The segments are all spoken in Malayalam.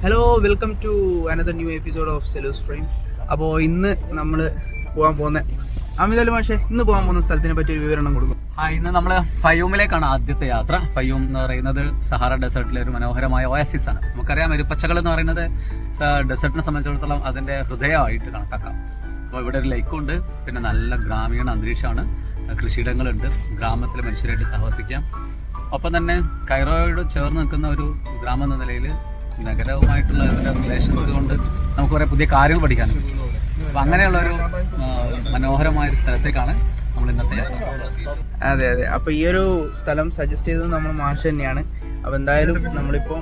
Hello, welcome to another new episode of സെലൂസ് ഫ്രെയിം. അപ്പോൾ ഇന്ന് നമ്മൾ പോകാൻ പോകുന്ന അമിതലി മാഷെ ഇന്ന് പോകാൻ പോകുന്ന സ്ഥലത്തിനെ പറ്റി ഒരു വിവരണം കൊടുക്കും. ഇന്ന് നമ്മൾ ഫയൂമിലേക്കാണ് ആദ്യത്തെ യാത്ര. ഫയൂം എന്ന് പറയുന്നത് സഹാറ ഡെസേർട്ടിലെ ഒരു മനോഹരമായ ഒയാസിസ് ആണ്. നമുക്കറിയാം, ഇരുപ്പച്ചകൾ എന്ന് പറയുന്നത് ഡെസേർട്ടിനെ സംബന്ധിച്ചിടത്തോളം അതിൻ്റെ ഹൃദയമായിട്ട് കണക്കാക്കാം. അപ്പോൾ ഇവിടെ ഒരു ലേക്കുണ്ട്, പിന്നെ നല്ല ഗ്രാമീണ അന്തരീക്ഷമാണ്, കൃഷിയിടങ്ങളുണ്ട്, ഗ്രാമത്തിലെ മനുഷ്യരായിട്ട് സഹവസിക്കാം. ഒപ്പം തന്നെ കൈറോയോട് ചേർന്ന് നിൽക്കുന്ന ഒരു ഗ്രാമം എന്ന നിലയിൽ നഗരവുമായിട്ടുള്ള റിലേഷൻസ് കൊണ്ട് നമുക്ക് കുറേ പുതിയ കാര്യങ്ങൾ പഠിക്കാനും പറ്റും. അപ്പം അങ്ങനെയുള്ളൊരു മനോഹരമായൊരു സ്ഥലത്തേക്കാണ് നമ്മൾ ഇന്നത്തെ യാത്ര. അതെ, അപ്പോൾ ഈ ഒരു സ്ഥലം സജസ്റ്റ് ചെയ്തത് നമ്മൾ മാഷ് തന്നെയാണ്. അപ്പോൾ എന്തായാലും നമ്മളിപ്പോൾ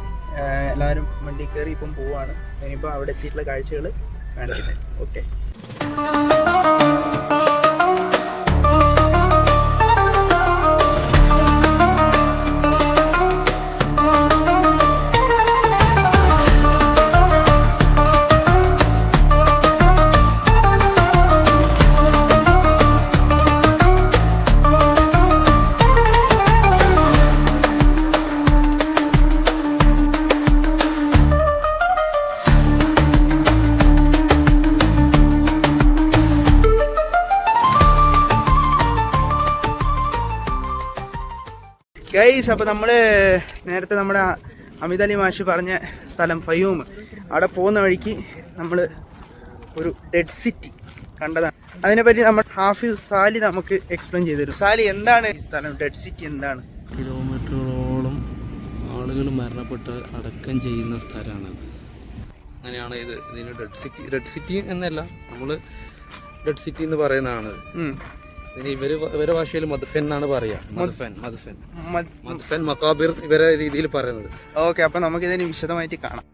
എല്ലാവരും വണ്ടി കയറി ഇപ്പം പോവുകയാണ്. ഇനിയിപ്പോൾ അവിടെ എത്തിയിട്ടുള്ള കാഴ്ചകൾ കാണിക്കുന്നത്. ഓക്കെ. ഗൈസ്, അപ്പോൾ നമ്മൾ നേരത്തെ നമ്മുടെ അമിതലി മാഷ് പറഞ്ഞ സ്ഥലം ഫയൂം, അവിടെ പോകുന്ന വഴിക്ക് നമ്മൾ ഒരു ഡെഡ് സിറ്റി കണ്ടതാണ്. അതിനെപ്പറ്റി നമ്മൾ ഹാഫിസ് സാലി നമുക്ക് എക്സ്പ്ലെയിൻ ചെയ്തു തരും. സാലി, എന്താണ് ഈ സ്ഥലം ഡെഡ് സിറ്റി? എന്താണ്? കിലോമീറ്ററുകളോളം ആളുകൾ മരണപ്പെട്ട് അടക്കം ചെയ്യുന്ന സ്ഥലമാണത്. അങ്ങനെയാണ് ഇതിന് ഡെഡ് സിറ്റി എന്നല്ല, നമ്മൾ ഡെഡ് സിറ്റി എന്ന് പറയുന്നതാണ്. ഇനി ഇവരെ ഭാഷയിൽ മദ്ഫൻ എന്നാണ് പറയാ. മദ്ഫൻ മക്കാബിർ ഇവരെ രീതിയിൽ പറയുന്നത്. ഓക്കെ, അപ്പൊ നമുക്ക് ഇതിന് വിശദമായിട്ട് കാണാം.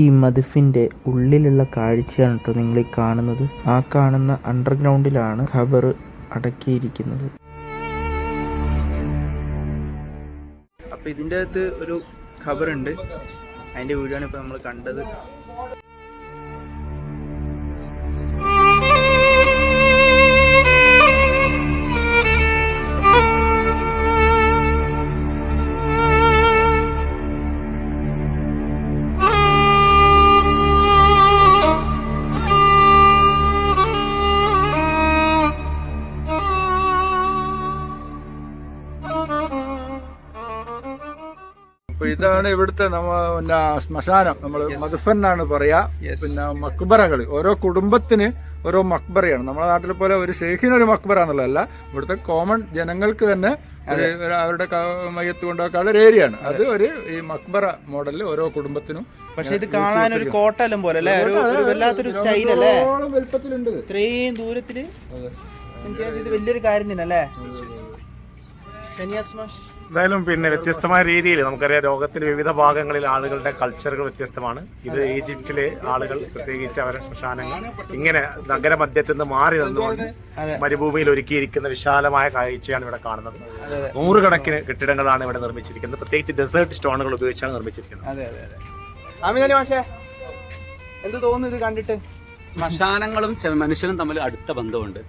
ഈ മദ്ഫിന്റെ ഉള്ളിലുള്ള കാഴ്ചയാണ് കേട്ടോ നിങ്ങൾ ഈ കാണുന്നത്. ആ കാണുന്ന അണ്ടർഗ്രൗണ്ടിലാണ് ഖബർ അടക്കിയിരിക്കുന്നത്. അപ്പൊ ഇതിൻ്റെ അകത്ത് ഒരു ഖബർ ഉണ്ട്. അതിന്റെ വീഡിയോ ആണ് ഇപ്പൊ നമ്മൾ കണ്ടത്. ഇതാണ് ഇവിടുത്തെ ശ്മശാനം. നമ്മൾ മദ്ഫൻ എന്നാണ് പറയാ. പിന്നെ മക്ബറകൾ, ഓരോ കുടുംബത്തിന് ഓരോ മക്ബറയാണ്. നമ്മുടെ നാട്ടിലെ പോലെ ഒരു ഷെയ്ഖിനൊരു മക്ബറ എന്നുള്ളതല്ല, ഇവിടുത്തെ കോമൺ ജനങ്ങൾക്ക് തന്നെ അവരുടെ മയ്യത്ത് കൊണ്ടുവെക്കാനുള്ള ഒരു ഏരിയ ആണ് അത്. ഈ മക്ബറ മോഡലിൽ ഓരോ കുടുംബത്തിനും. പക്ഷെ ഇത് കാണാൻ ഒരു കോട്ടലം പോലെ അല്ലേ, വല്ലാത്തൊരു സ്റ്റൈൽ അല്ലേ, വലുപ്പത്തിലുണ്ട്. ഇത്രയും ദൂരത്തില് ഇത് വലിയൊരു കാര്യം തന്നെ അല്ലേ. എന്തായാലും പിന്നെ വ്യത്യസ്തമായ രീതിയിൽ നമുക്കറിയാം, ലോകത്തിന്റെ വിവിധ ഭാഗങ്ങളിൽ ആളുകളുടെ കൾച്ചറുകൾ വ്യത്യസ്തമാണ്. ഇത് ഈജിപ്തിലെ ആളുകൾ പ്രത്യേകിച്ച് അവരുടെ ശ്മശാനങ്ങൾ ഇങ്ങനെ നഗരമധ്യത്തിൽ നിന്ന് മാറി നിന്നുകൊണ്ട് മരുഭൂമിയിൽ ഒരുക്കിയിരിക്കുന്ന വിശാലമായ കാഴ്ചയാണ് ഇവിടെ കാണുന്നത്. നൂറുകണക്കിന് കെട്ടിടങ്ങളാണ് ഇവിടെ നിർമ്മിച്ചിരിക്കുന്നത്. പ്രത്യേകിച്ച് ഡെസേർട്ട് സ്റ്റോണുകൾ ഉപയോഗിച്ചാണ് നിർമ്മിച്ചിരിക്കുന്നത്. എന്ത് തോന്നുന്നു ഇത് കണ്ടിട്ട്? ശ്മശാനങ്ങളും മനുഷ്യനും തമ്മിൽ അടുത്ത ബന്ധമുണ്ട്.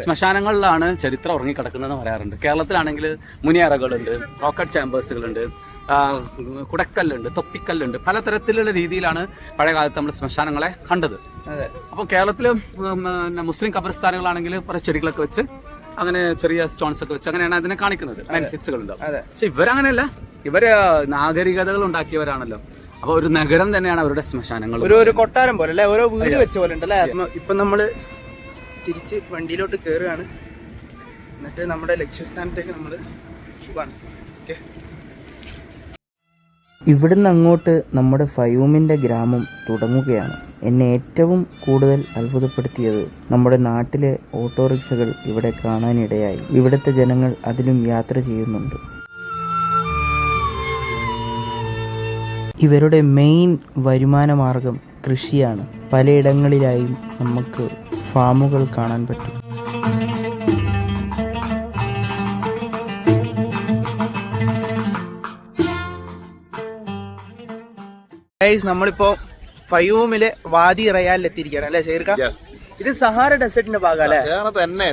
ശ്മശാനങ്ങളിലാണ് ചരിത്രം ഉറങ്ങിക്കിടക്കുന്നതെന്ന് പറയാറുണ്ട്. കേരളത്തിലാണെങ്കിൽ മുനിയറകളുണ്ട്, റോക്കറ്റ് ചാമ്പേഴ്സുകളുണ്ട്, കുടക്കല്ലുണ്ട്, തൊപ്പിക്കല്ലുണ്ട്. പലതരത്തിലുള്ള രീതിയിലാണ് പഴയ കാലത്ത് നമ്മൾ ശ്മശാനങ്ങളെ കണ്ടത്. അപ്പോൾ കേരളത്തിൽ മുസ്ലിം ഖബർസ്ഥാനുകളാണെങ്കിൽ കുറേ ചെടികളൊക്കെ വെച്ച് അങ്ങനെ ചെറിയ സ്റ്റോൺസ് ഒക്കെ വെച്ച് അങ്ങനെയാണ് അതിനെ കാണിക്കുന്നത്. ഹിറ്റ്സുകളുണ്ടാവും. പക്ഷെ ഇവരങ്ങനെയല്ല, ഇവര് നാഗരികതകൾ ഉണ്ടാക്കിയവരാണല്ലോ. അപ്പൊ ഒരു നഗരം തന്നെയാണ് അവരുടെ ശ്മശാനങ്ങൾ. ഒരു കൊട്ടാരം പോലെ അല്ലെ, ഓരോ വീട് വെച്ച പോലെ ഉണ്ടല്ലേ. ഇപ്പൊ നമ്മള് തിരിച്ച് വണ്ടിയിലോട്ട് കയറുകയാണ്. എന്നിട്ട് നമ്മുടെ ലക്ഷ്യസ്ഥാനത്തേക്ക് നമ്മള് പോവാണ്. ഇവിടുന്ന് അങ്ങോട്ട് നമ്മുടെ ഫയൂമിന്റെ ഗ്രാമം തുടങ്ങുകയാണ്. എന്നെ ഏറ്റവും കൂടുതൽ അത്ഭുതപ്പെടുത്തിയത് നമ്മുടെ നാട്ടിലെ ഓട്ടോറിക്ഷകൾ ഇവിടെ കാണാനിടയായി. ഇവിടുത്തെ ജനങ്ങൾ അതിലും യാത്ര ചെയ്യുന്നുണ്ട്. ഇവരുടെ മെയിൻ വരുമാന മാർഗം കൃഷിയാണ്. പലയിടങ്ങളിലായും നമുക്ക് ഫാമുകൾ കാണാൻ പറ്റും. ഗൈസ് നമ്മളിപ്പോ ഫയൂമിലെ വാദി റയാലിൽ എത്തിയിരിക്കുകയാണ് അല്ലെ ഷെയ്ർക്ക? ഇത് സഹാറ ഡെസേർട്ടിന്റെ ഭാഗമല്ലേ?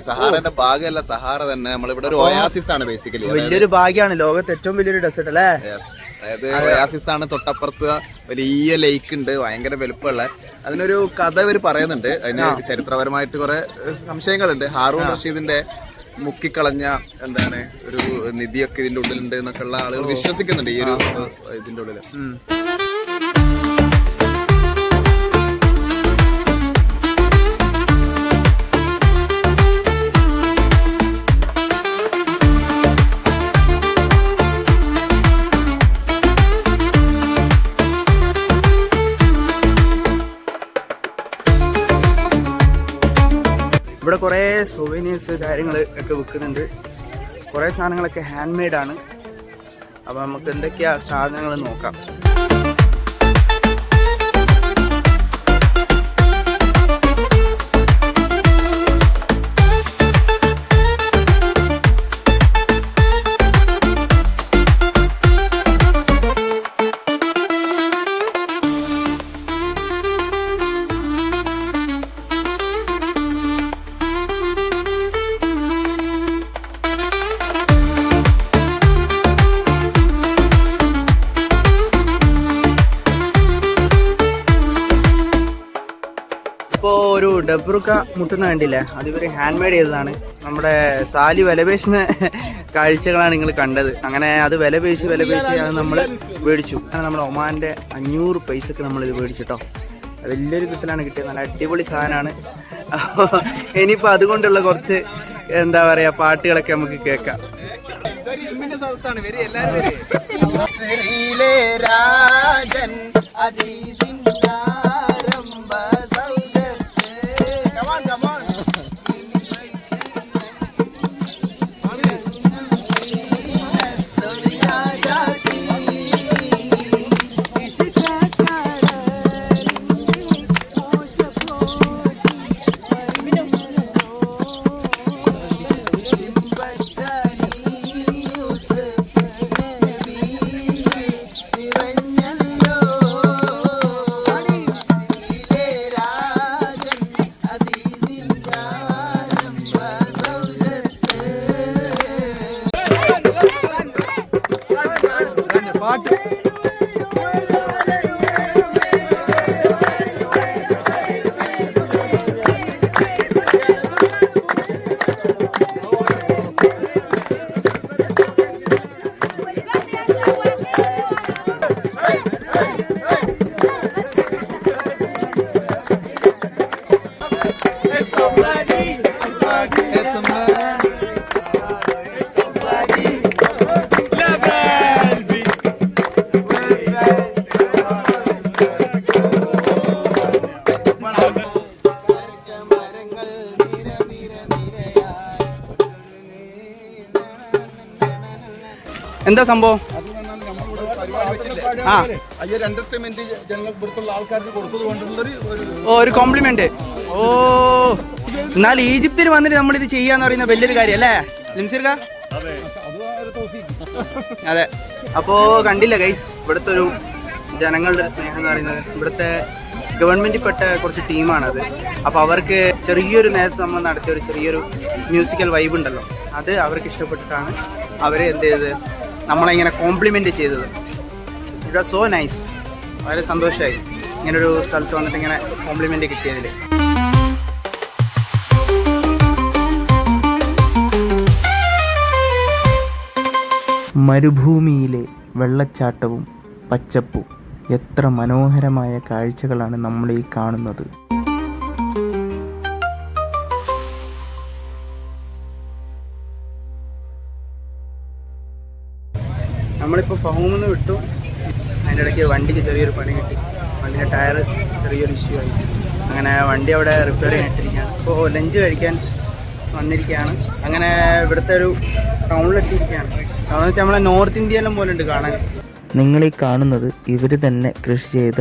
സഹാറന്റെ ഭാഗമല്ല, സഹാറ തന്നെ. നമ്മളിവിടെ ഒരു ഒയാസിസ് ആണ് ബേസിക്കലി. വലിയൊരു ഭാഗ്യമാണ്, ലോകത്ത് ഏറ്റവും വലിയൊരു ഡെസേർട്ട് അല്ലേ? അതായത് ഒയാസിസ് ആണ്. തൊട്ടപ്പുറത്ത് വലിയ ലേക്ക് ഉണ്ട്, ഭയങ്കര വലുപ്പമുള്ള. അതിനൊരു കഥ ഇവർ പറയുന്നുണ്ട്. അതിന് ചരിത്രപരമായിട്ട് കുറെ സംശയങ്ങളുണ്ട്. ഹാറൂൺ റഷീദിന്റെ മുക്കിക്കളഞ്ഞ എന്താണ് ഒരു നിധിയൊക്കെ ഇതിന്റെ ഉള്ളിലുണ്ട് എന്നൊക്കെയുള്ള ആളുകൾ വിശ്വസിക്കുന്നുണ്ട് ഈ ഒരു ഇതിന്റെ ഉള്ളില്. ഇവിടെ കുറേ സൊവനീഴ്സ് കാര്യങ്ങൾ ഒക്കെ വിൽക്കുന്നുണ്ട്. കുറേ സാധനങ്ങളൊക്കെ ഹാൻഡ് മെയ്ഡ് ആണ്. അപ്പോൾ നമുക്ക് എന്തൊക്കെയാ സാധനങ്ങൾ നോക്കാം. ഇപ്പോൾ ഒരു ഡബ്രുക്ക മുട്ടുന്ന കണ്ടില്ലേ, അതിവർ ഹാൻഡ് മെയ്ഡ് ചെയ്തതാണ്. നമ്മുടെ സാലി വിലപേശുന്ന കാഴ്ചകളാണ് നിങ്ങൾ കണ്ടത്. അങ്ങനെ അത് വിലപേശി അത് നമ്മൾ മേടിച്ചു. അങ്ങനെ നമ്മൾ ഒമാൻ്റെ 500 പൈസക്ക് നമ്മളിത് മേടിച്ചിട്ടോ. വലിയൊരു കിട്ടലാണ് കിട്ടിയത്. നല്ല അടിപൊളി സാധനമാണ്. ഇനിയിപ്പോൾ അതുകൊണ്ടുള്ള കുറച്ച് എന്താ പറയുക പാട്ടുകളൊക്കെ നമുക്ക് കേൾക്കാം. എന്താ സംഭവം? ഒരു കോംപ്ലിമെന്റ്. ഓ, എന്നാൽ ഈജിപ്തിന് വന്നിട്ട് നമ്മളിത് ചെയ്യാന്ന് പറയുന്ന വലിയൊരു കാര്യം അല്ലേ ലിംസിർക്ക? അതെ. അപ്പോ കണ്ടില്ല ഗൈസ്, ഇവിടുത്തെ ഒരു ജനങ്ങളുടെ ഒരു സ്നേഹം എന്ന് പറയുന്നത്. ഇവിടുത്തെ ഗവൺമെന്റിൽപ്പെട്ട കുറച്ച് ടീമാണത്. അപ്പോൾ അവർക്ക് ചെറിയൊരു നേരത്തെ നമ്മൾ നടത്തിയ ഒരു ചെറിയൊരു മ്യൂസിക്കൽ വൈബ് ഉണ്ടല്ലോ, അത് അവർക്ക് ഇഷ്ടപ്പെട്ടിട്ടാണ് അവർ എന്ത് ചെയ്തത്, നമ്മളിങ്ങനെ കോംപ്ലിമെന്റ് ചെയ്തത്. It was so nice. വളരെ സന്തോഷമായി ഇങ്ങനൊരു സ്ഥലത്ത് വന്നിട്ട് ഇങ്ങനെ കോംപ്ലിമെന്റ് കിട്ടിയതിൽ. മരുഭൂമിയിലെ വെള്ളച്ചാട്ടവും പച്ചപ്പും എത്ര മനോഹരമായ കാഴ്ചകളാണ് നമ്മൾ ഈ കാണുന്നത്. നമ്മളിപ്പോൾ ഫഹൂമിൽ നിന്ന് വിട്ടു. അതിൻ്റെ ഇടയ്ക്ക് വണ്ടിക്ക് ചെറിയൊരു പണി കിട്ടി. വണ്ടിൻ്റെ ടയർ ചെറിയൊരു ഇഷ്യൂ ആയി. അങ്ങനെ വണ്ടി അവിടെ റിപ്പയർ ചെയ്യാനിട്ടിരിക്കുകയാണ്. ഇപ്പോൾ ലഞ്ച് കഴിക്കാൻ വന്നിരിക്കുകയാണ്. അങ്ങനെ ഇവിടുത്തെ ഒരു ടൗണിലെത്തിയിരിക്കുകയാണ്. ടൗൺ വെച്ചാൽ നമ്മളെ നോർത്ത് ഇന്ത്യയിലും പോലെ ഉണ്ട് കാണാൻ. നിങ്ങളീ കാണുന്നത് ഇവർ തന്നെ കൃഷി ചെയ്ത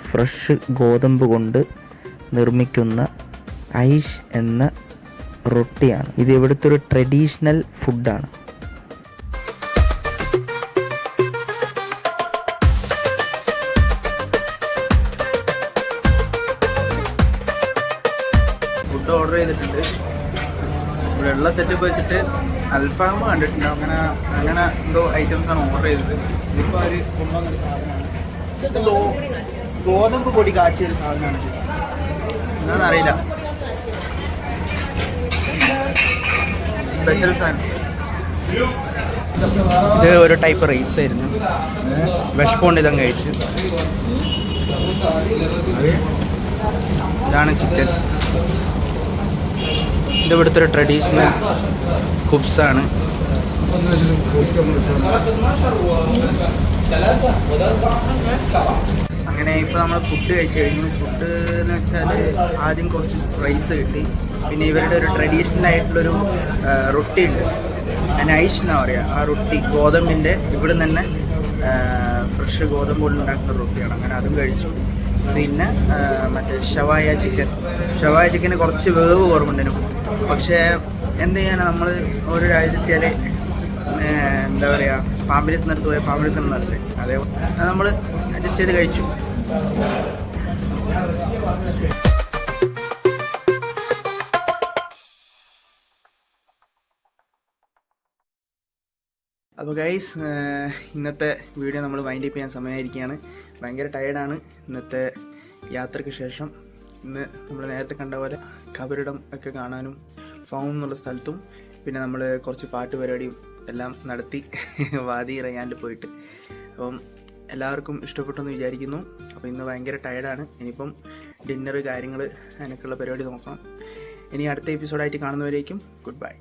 ഫ്രഷ് ഗോതമ്പ് കൊണ്ട് നിർമ്മിക്കുന്ന ഐഷ് എന്ന റൊട്ടിയാണ്. ഇത് ഇവിടുത്തെ ഒരു ട്രഡീഷണൽ ഫുഡാണ്. വന്നിട്ടുണ്ട്. ഇവിടെ ഉള്ള സെറ്റപ്പ് വെച്ചിട്ട് അൽഫാം കണ്ടിട്ടുണ്ട്. അങ്ങനെ എന്തോ ഐറ്റംസാണ് ഓർഡർ ചെയ്തത്. ഇതിപ്പോൾ അവർ കൊണ്ടുവന്നൊരു സാധനമാണ്. ഇത് ഗോതമ്പ് പൊടി കാച്ചിയൊരു സാധനമാണ്. എന്താണെന്നറിയില്ല, സ്പെഷ്യൽ സാധനം. ഇത് ഒരു ടൈപ്പ് റൈസ് ആയിരുന്നു. വിഷപ്പുണ്ട് ഇതങ്ങ് കഴിച്ച്. ഇതാണ് ചിക്കൻ. ഇത് ഇവിടുത്തെ ഒരു ട്രഡീഷണൽ കുബ്സാണ്. അങ്ങനെ ഇപ്പോൾ നമ്മൾ ഫുഡ് കഴിച്ച് കഴിഞ്ഞു. ഫുഡ് എന്ന് വെച്ചാൽ ആദ്യം കുറച്ച് റൈസ് കിട്ടി. പിന്നെ ഇവരുടെ ഒരു ട്രഡീഷണൽ ആയിട്ടുള്ളൊരു റൊട്ടി ഉണ്ട്, നൈഷ് എന്നാ പറയുക. ആ റൊട്ടി ഗോതമ്പിൻ്റെ ഇവിടെ നിന്ന് തന്നെ ഫ്രഷ് ഗോതമ്പ് കൊണ്ട് ഉണ്ടാക്കുന്ന റൊട്ടിയാണ്. അങ്ങനെ അതും കഴിച്ചു. പിന്നെ മറ്റേ ഷവായ ചിക്കന് കുറച്ച് വേവ് കുറവുണ്ടായിരുന്നു. പക്ഷേ എന്ത് ചെയ്യാനാണ്, നമ്മൾ ഓരോ രാജ്യത്തെത്തിയാൽ എന്താ പറയുക, പാമ്പിൽ തിന്നിടത്ത് പോയാൽ പാമ്പിൽ തിന്നല്ലേ, അതേപോലെ നമ്മൾ അഡ്ജസ്റ്റ് ചെയ്ത് കഴിച്ചു. അപ്പോൾ ഗൈസ്, ഇന്നത്തെ വീഡിയോ നമ്മൾ വൈൻഡ് അപ്പ് ചെയ്യാൻ സമയമായിരിക്കുകയാണ്. ഭയങ്കര ടയേർഡാണ് ഇന്നത്തെ യാത്രയ്ക്ക് ശേഷം. ഇന്ന് നമ്മൾ നേരത്തെ കണ്ട പോലെ കബറിടം ഒക്കെ കാണാനും ഫൗം എന്നുള്ള സ്ഥലത്തും പിന്നെ നമ്മൾ കുറച്ച് പാട്ട് പരിപാടിയും എല്ലാം നടത്തി വാദി റയാനിൽ പോയിട്ട്. അപ്പം എല്ലാവർക്കും ഇഷ്ടപ്പെട്ടെന്ന് വിചാരിക്കുന്നു. അപ്പോൾ ഇന്ന് ഭയങ്കര ടയേർഡാണ്. ഇനിയിപ്പം ഡിന്നർ കാര്യങ്ങൾ അതിനൊക്കെയുള്ള പരിപാടി നോക്കണം. ഇനി അടുത്ത എപ്പിസോഡായിട്ട് കാണുന്നവരേക്കും ഗുഡ് ബൈ.